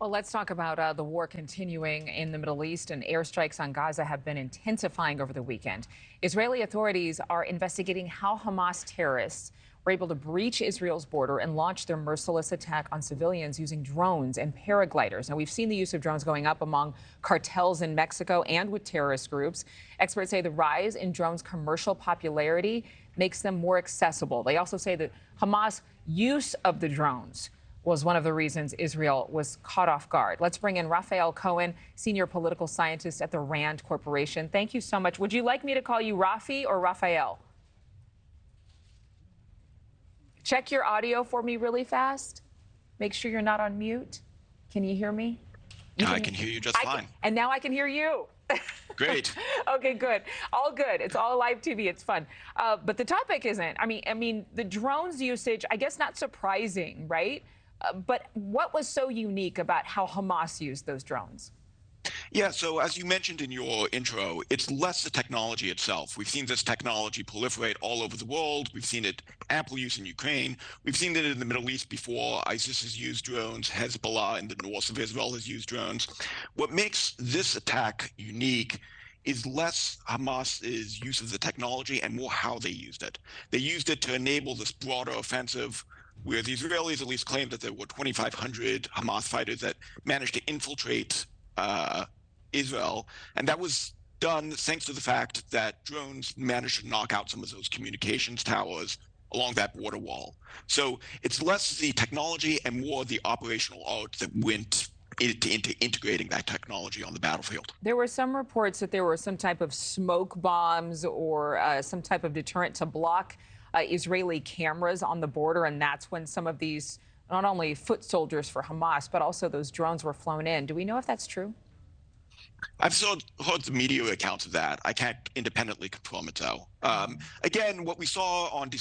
Well, let's talk about the war continuing in the Middle East, and airstrikes on Gaza have been intensifying over the weekend. Israeli authorities are investigating how Hamas terrorists were able to breach Israel's border and launch their merciless attack on civilians using drones and paragliders. Now, we've seen the use of drones going up among cartels in Mexico and with terrorist groups. Experts say the rise in drones' commercial popularity makes them more accessible. They also say that Hamas' use of the drones was one of the reasons Israel was caught off guard. Let's bring in Raphael Cohen, senior political scientist at the RAND Corporation. Thank you so much. Would you like me to call you Rafi or Raphael? Check your audio for me really fast. Make sure you're not on mute. Can you hear me? I can hear you just fine. And now I can hear you. Great. Okay, good. All good. It's all live TV. It's fun. But the topic isn't. I mean, the drones usage, I guess not surprising, right? But what was so unique about how Hamas used those drones? Yeah, so as you mentioned in your intro, it's less the technology itself. We've seen this technology proliferate all over the world. We've seen it ample use in Ukraine. We've seen it in the Middle East before. ISIS has used drones. Hezbollah in the north of Israel has used drones. What makes this attack unique is less Hamas's use of the technology and more how they used it. They used it to enable this broader offensive where the Israelis at least claimed that there were 2,500 Hamas fighters that managed to infiltrate Israel. And that was done thanks to the fact that drones managed to knock out some of those communications towers along that border wall. So it's less the technology and more the operational art that went into integrating that technology on the battlefield. There were some reports that there were some type of smoke bombs or some type of deterrent to block Israeli cameras on the border, and that's when some of these, not only foot soldiers for Hamas, but also those drones were flown in. Do we know if that's true? I've heard the media accounts of that. I can't independently confirm it, though. Again, what we saw on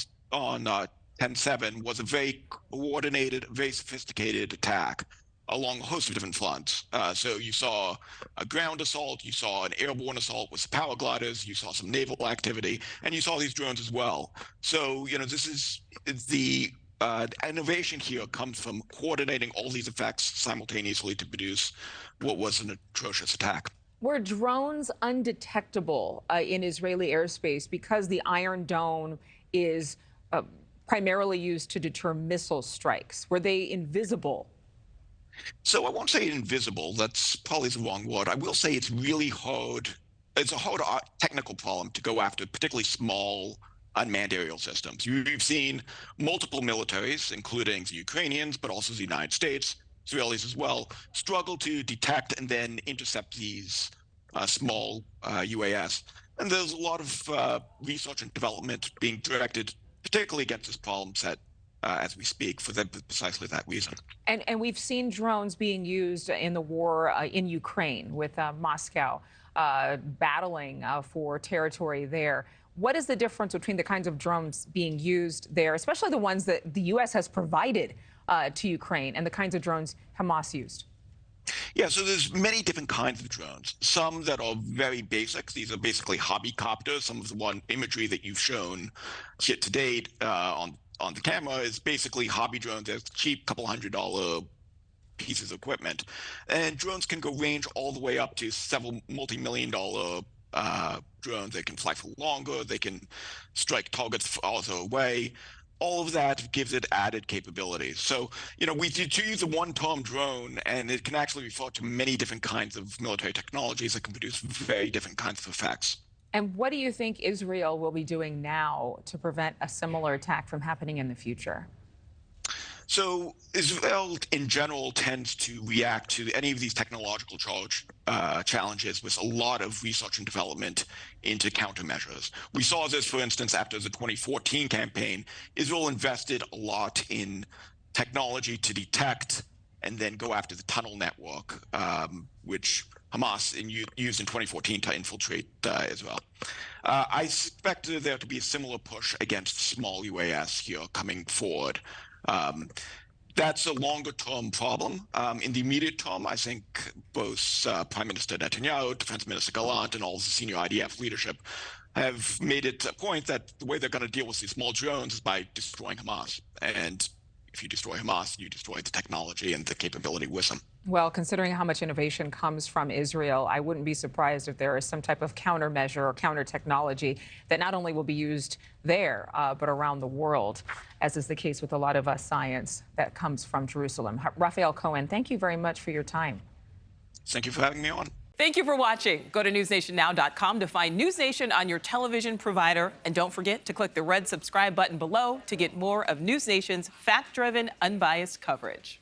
10/7 was a very coordinated, very sophisticated attack along a host of different fronts. So you saw a ground assault, you saw an airborne assault with paragliders, you saw some naval activity, and you saw these drones as well. So, this is the innovation here comes from coordinating all these effects simultaneously to produce what was an atrocious attack. Were drones undetectable in Israeli airspace because the Iron Dome is primarily used to deter missile strikes? Were they invisible? So I won't say invisible. That's probably the wrong word. I will say it's really hard. It's a hard technical problem to go after, particularly small unmanned aerial systems. You've seen multiple militaries, including the Ukrainians, but also the United States, Israelis as well, struggle to detect and then intercept these small UAS. And there's a lot of research and development being directed, particularly against this problem set as we speak, for precisely that reason. And we've seen drones being used in the war in Ukraine with Moscow battling for territory there. What is the difference between the kinds of drones being used there, especially the ones that the U.S. has provided to Ukraine, and the kinds of drones Hamas used? Yeah, so there's many different kinds of drones. Some that are very basic. These are basically hobby copters. Some of the one imagery that you've shown here to date on the camera is basically hobby drones. They're cheap, couple $100 pieces of equipment. And drones can go range all the way up to several multi-million-dollar drones. They can fly for longer. They can strike targets farther away. All of that gives it added capabilities. So, we use the one term drone, and it can actually refer to many different kinds of military technologies that can produce very different kinds of effects. And what do you think Israel will be doing now to prevent a similar attack from happening in the future? So Israel, in general, tends to react to any of these technological challenges with a lot of research and development into countermeasures. We saw this, for instance, after the 2014 campaign. Israel invested a lot in technology to detect and then go after the tunnel network, which Hamas used in 2014 to infiltrate Israel. I expect there to be a similar push against small UAS here coming forward. That's a longer-term problem. In the immediate term, I think both Prime Minister Netanyahu, Defense Minister Gallant, and all the senior IDF leadership have made it a point that the way they're going to deal with these small drones is by destroying Hamas. And if you destroy Hamas, you destroy the technology and the capability with them. Well, considering how much innovation comes from Israel, I wouldn't be surprised if there is some type of countermeasure or counter technology that not only will be used there, but around the world, as is the case with a lot of science that comes from Jerusalem. Raphael, Cohen, thank you very much for your time. Thank you for having me on. Thank you for watching. Go to newsnationnow.com to find News Nation on your television provider. And don't forget to click the red subscribe button below to get more of News Nation's fact-driven, unbiased coverage.